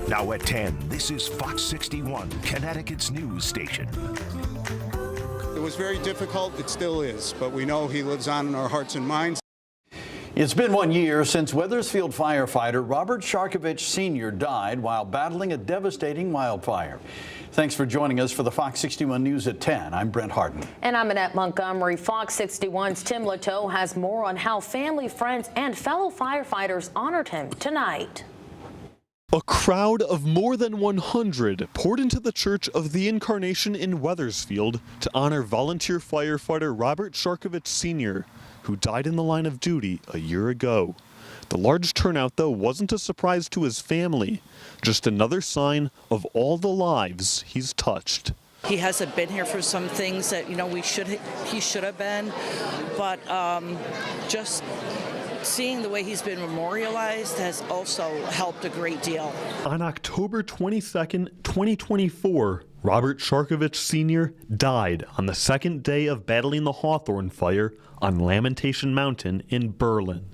Now at 10, this is Fox 61, Connecticut's news station. It was very difficult. It still is, but we know he lives on in our hearts and minds. It's been 1 year since Wethersfield firefighter Robert Sharkovich Sr. died while battling a devastating wildfire. Thanks for joining us for the Fox 61 News at 10. I'm Brent Harden. And I'm Annette Montgomery. Fox 61's Tim Latow has more on how family, friends, and fellow firefighters honored him tonight. A crowd of more than 100 poured into the Church of the Incarnation in Wethersfield to honor volunteer firefighter Robert Sharkovich Sr., who died in the line of duty a year ago. The large turnout, though, wasn't a surprise to his family, just another sign of all the lives he's touched. He hasn't been here for some things that, he should have been, but just seeing the way he's been memorialized has also helped a great deal. On October 22nd, 2024, Robert Sharkovich Sr. died on the second day of battling the Hawthorne fire on Lamentation Mountain in Berlin.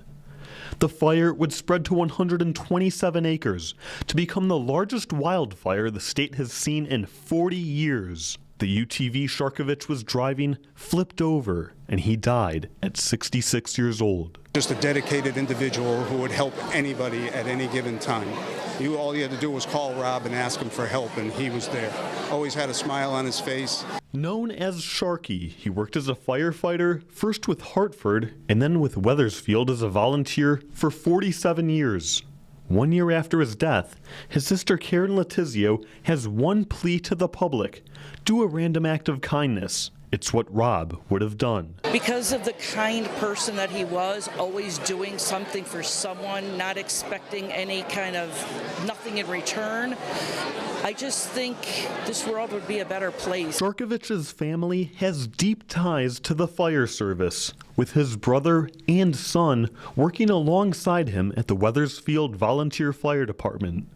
The fire would spread to 127 acres to become the largest wildfire the state has seen in 40 years. The UTV Sharkovich was driving flipped over, and he died at 66 years old. Just a dedicated individual who would help anybody at any given time. All you had to do was call Rob and ask him for help, and he was there. Always had a smile on his face. Known as Sharky, he worked as a firefighter, first with Hartford and then with Wethersfield as a volunteer for 47 years. 1 year after his death, his sister Karen Letizio has one plea to the public: do a random act of kindness. It's what Rob would have done. Because of the kind person that he was, always doing something for someone, not expecting any kind of nothing in return, I just think this world would be a better place. Sharkovich's family has deep ties to the fire service, with his brother and son working alongside him at the Wethersfield Volunteer Fire Department.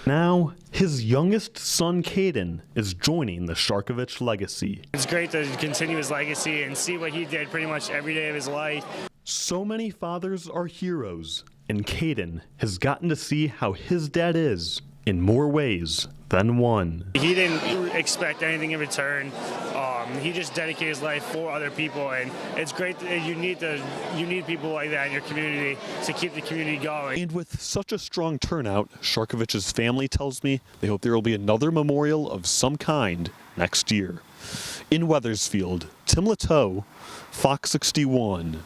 Now, his youngest son, Caden, is joining the Sharkovich legacy. It's great to continue his legacy and see what he did pretty much every day of his life. So many fathers are heroes, and Caden has gotten to see how his dad is in more ways than one. He didn't expect anything in return. He just dedicated his life for other people, and it's great that you need people like that in your community to keep the community going. And with such a strong turnout, Sharkovich's family tells me they hope there will be another memorial of some kind next year. In Wethersfield, Tim Latow, Fox 61.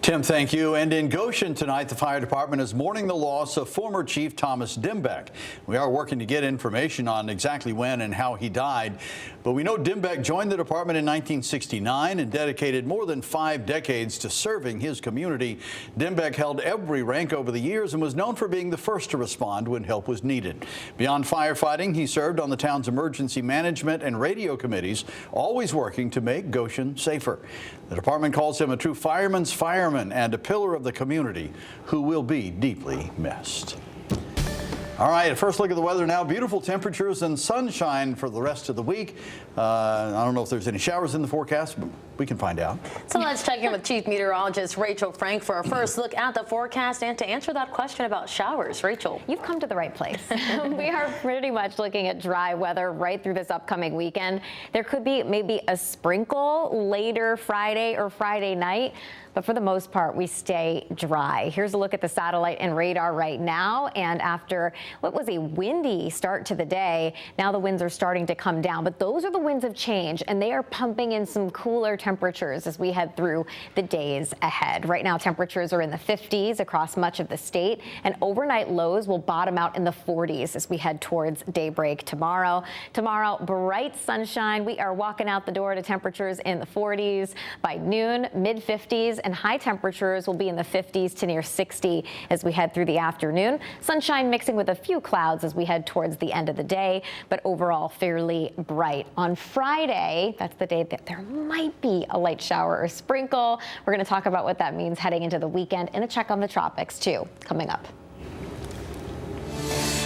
Tim, thank you. And in Goshen tonight, the fire department is mourning the loss of former Chief Thomas Dimbeck. We are working to get information on exactly when and how he died. But we know Dimbeck joined the department in 1969 and dedicated more than 5 decades to serving his community. Dimbeck held every rank over the years and was known for being the first to respond when help was needed. Beyond firefighting, he served on the town's emergency management and radio committees, always working to make Goshen safer. The department calls him a true fireman's fireman and a pillar of the community who will be deeply missed. All right, a first look at the weather now. Beautiful temperatures and sunshine for the rest of the week. I don't know if there's any showers in the forecast, but we can find out. So let's check in with Chief Meteorologist Rachel Frank for our first look at the forecast and to answer that question about showers. Rachel. You've come to the right place. We are pretty much looking at dry weather right through this upcoming weekend. There could be maybe a sprinkle later Friday or Friday night, but for the most part, we stay dry. Here's a look at the satellite and radar right now. And after what was a windy start to the day, now the winds are starting to come down. But those are the winds of change, and they are pumping in some cooler temperatures as we head through the days ahead. Right now, temperatures are in the 50s across much of the state, and overnight lows will bottom out in the 40s as we head towards daybreak tomorrow. Tomorrow, bright sunshine. We are walking out the door to temperatures in the 40s. By noon, mid-50s. And high temperatures will be in the 50s to near 60 as we head through the afternoon. Sunshine mixing with a few clouds as we head towards the end of the day, but overall fairly bright. On Friday, that's the day that there might be a light shower or sprinkle. We're going to talk about what that means heading into the weekend and a check on the tropics too, coming up.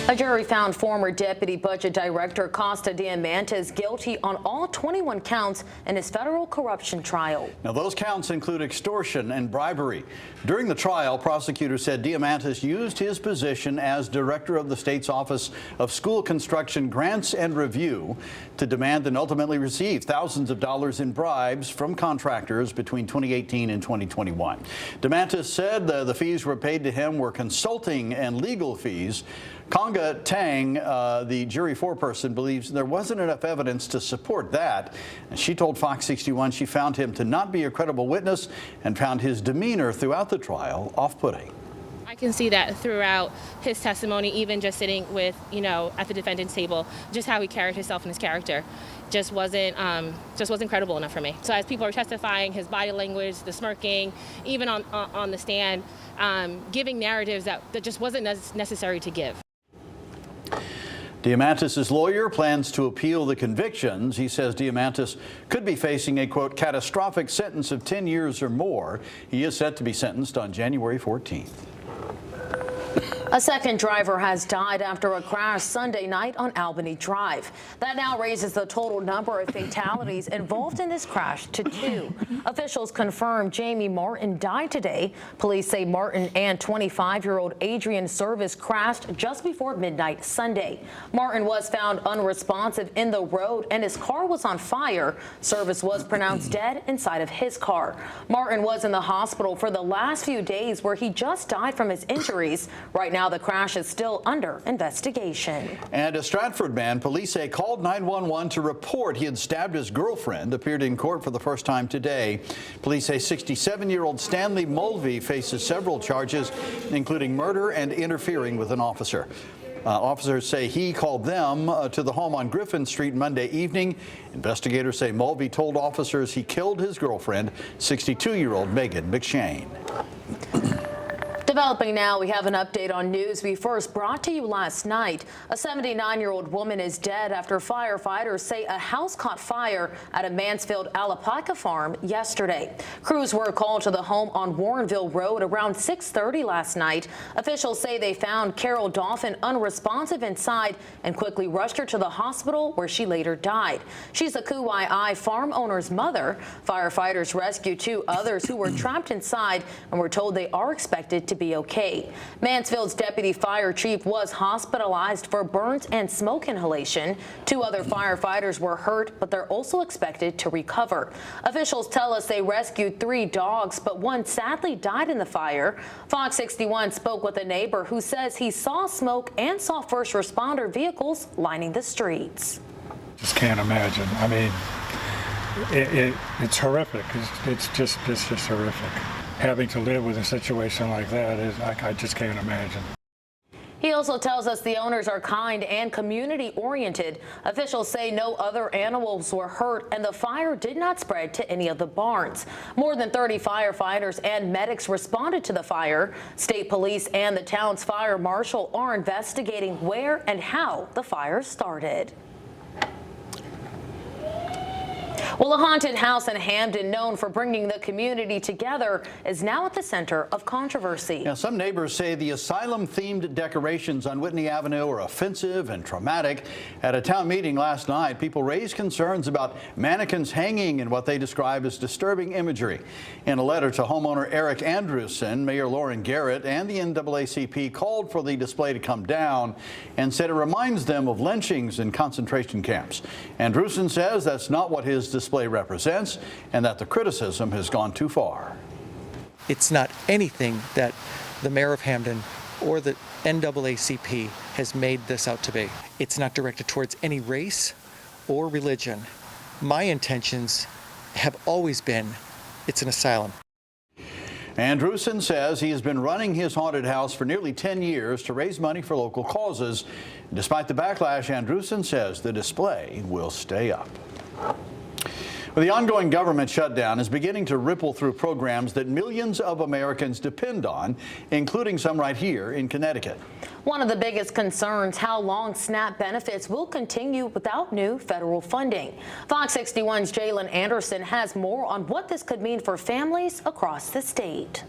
A jury found former Deputy Budget Director Costa Diamantis guilty on all 21 counts in his federal corruption trial. Now, those counts include extortion and bribery. During the trial, prosecutors said Diamantis used his position as director of the state's Office of School Construction Grants and Review to demand and ultimately receive thousands of dollars in bribes from contractors between 2018 and 2021. Diamantis said the fees were paid to him were consulting and legal fees. Conga Tang, the jury foreperson, believes there wasn't enough evidence to support that. And she told Fox 61 she found him to not be a credible witness and found his demeanor throughout the trial off-putting. I can see that throughout his testimony, even just sitting with, at the defendant's table, just how he carried himself and his character just wasn't credible enough for me. So as people are testifying, his body language, the smirking, even on the stand, giving narratives that just wasn't necessary to give. Diamantis' lawyer plans to appeal the convictions. He says Diamantis could be facing a, quote, catastrophic sentence of 10 years or more. He is set to be sentenced on January 14th. A second driver has died after a crash Sunday night on Albany Drive. That now raises the total number of fatalities involved in this crash to 2. Officials confirm Jamie Martin died today. Police say Martin and 25-year-old Adrian Service crashed just before midnight Sunday. Martin was found unresponsive in the road and his car was on fire. Service was pronounced dead inside of his car. Martin was in the hospital for the last few days where he just died from his injuries. Right now, the crash is still under investigation. And a Stratford man, police say, called 911 to report he had stabbed his girlfriend, appeared in court for the first time today. Police say 67-year-old Stanley Mulvey faces several charges, including murder and interfering with an officer. Officers say he called them to the home on Griffin Street Monday evening. Investigators say Mulvey told officers he killed his girlfriend, 62-year-old Megan McShane. Developing now, we have an update on news we first brought to you last night. A 79-year-old woman is dead after firefighters say a house caught fire at a Mansfield Alapaca farm yesterday. Crews were called to the home on Warrenville Road around 6:30 last night. Officials say they found Carol Dolphin unresponsive inside and quickly rushed her to the hospital where she later died. She's the Kauai farm owner's mother. Firefighters rescued 2 others who were trapped inside and were told they are expected to be okay. Mansfield's deputy fire chief was hospitalized for burns and smoke inhalation. 2 other firefighters were hurt, but they're also expected to recover. Officials tell us they rescued 3 dogs, but one sadly died in the fire. Fox 61 spoke with a neighbor who says he saw smoke and saw first responder vehicles lining the streets. Just can't imagine. I mean, it's horrific. It's just horrific. Having to live with a situation like that is, I just can't imagine. He also tells us the owners are kind and community-oriented. Officials say no other animals were hurt and the fire did not spread to any of the barns. More than 30 firefighters and medics responded to the fire. State police and the town's fire marshal are investigating where and how the fire started. Well, a haunted house in Hamden known for bringing the community together is now at the center of controversy. Now, some neighbors say the asylum-themed decorations on Whitney Avenue are offensive and traumatic. At a town meeting last night, people raised concerns about mannequins hanging and what they describe as disturbing imagery. In a letter to homeowner Eric Andrewson, Mayor Lauren Garrett and the NAACP called for the display to come down and said it reminds them of lynchings and concentration camps. Andrewson says that's not what his display represents and that the criticism has gone too far. It's not anything that the mayor of Hamden or the NAACP has made this out to be. It's not directed towards any race or religion. My intentions have always been it's an asylum. Andrewson says he has been running his haunted house for nearly 10 years to raise money for local causes. Despite the backlash, Andrewson says the display will stay up. Well, the ongoing government shutdown is beginning to ripple through programs that millions of Americans depend on, including some right here in Connecticut. One of the biggest concerns, how long SNAP benefits will continue without new federal funding. Fox 61's Jalen Anderson has more on what this could mean for families across the state.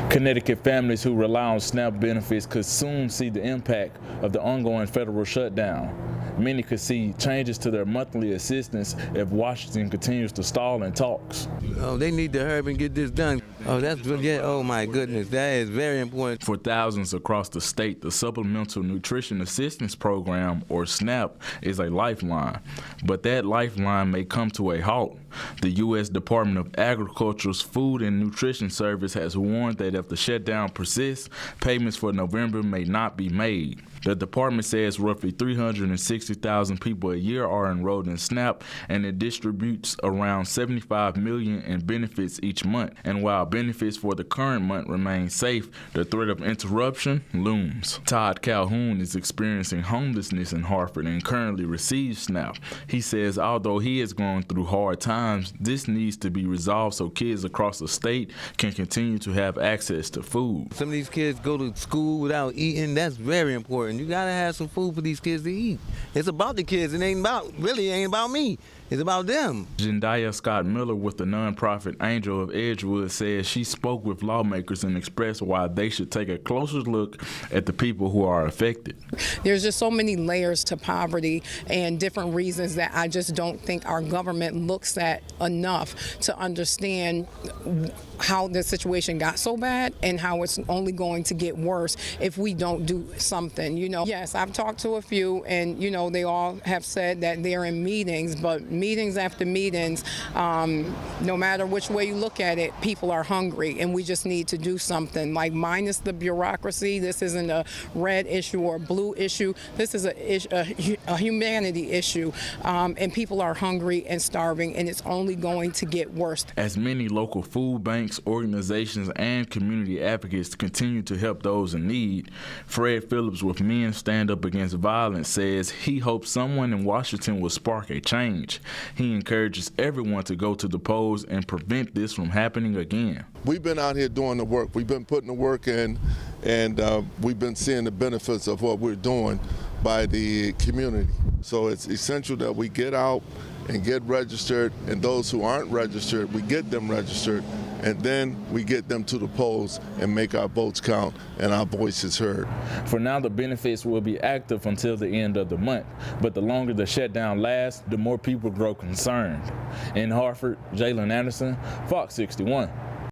Connecticut families who rely on SNAP benefits could soon see the impact of the ongoing federal shutdown. Many could see changes to their monthly assistance if Washington continues to stall in talks. Oh, they need to hurry and get this done. Oh, that's good. Yeah. Oh my goodness, that is very important. For thousands across the state, the Supplemental Nutrition Assistance Program, or SNAP, is a lifeline. But that lifeline may come to a halt. The U.S. Department of Agriculture's Food and Nutrition Service has warned that if the shutdown persists, payments for November may not be made. The department says roughly 360,000 people a year are enrolled in SNAP, and it distributes around $75 million in benefits each month. And while benefits for the current month remain safe, the threat of interruption looms. Todd Calhoun is experiencing homelessness in Hartford and currently receives SNAP. He says although he is going through hard times, this needs to be resolved so kids across the state can continue to have access to food. Some of these kids go to school without eating. That's very important. You gotta have some food for these kids to eat. It's about the kids. It ain't about me. It's about them. Jendaya Scott Miller with the nonprofit Angel of Edgewood says she spoke with lawmakers and expressed why they should take a closer look at the people who are affected. There's just so many layers to poverty and different reasons that I just don't think our government looks at enough to understand how the situation got so bad and how it's only going to get worse if we don't do something. You know, yes, I've talked to a few, and you know, they all have said that they're in meetings, but meetings after meetings, no matter which way you look at it, people are hungry, and we just need to do something. Like, minus the bureaucracy, this isn't a red issue or a blue issue. This is a humanity issue, and people are hungry and starving, and it's only going to get worse. As many local food banks, organizations, and community advocates continue to help those in need, Fred Phillips with Men Stand Up Against Violence says he hopes someone in Washington will spark a change. He encourages everyone to go to the polls and prevent this from happening again. We've been out here doing the work. We've been putting the work in, and we've been seeing the benefits of what we're doing by the community. So it's essential that we get out and get registered, and those who aren't registered, we get them registered, and then we get them to the polls and make our votes count and our voices heard. For now, the benefits will be active until the end of the month, but the longer the shutdown lasts, the more people grow concerned. In Hartford, Jalen Anderson, Fox 61.